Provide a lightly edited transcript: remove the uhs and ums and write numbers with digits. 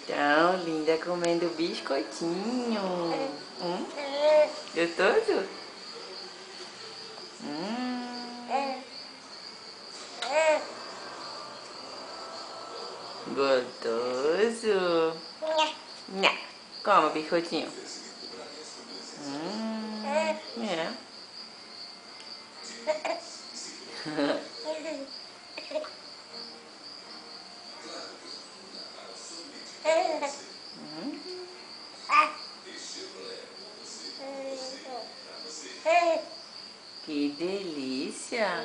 Tão linda comendo biscoitinho. Gostoso? Gostoso. Nha. Coma biscoitinho. É. Que delícia!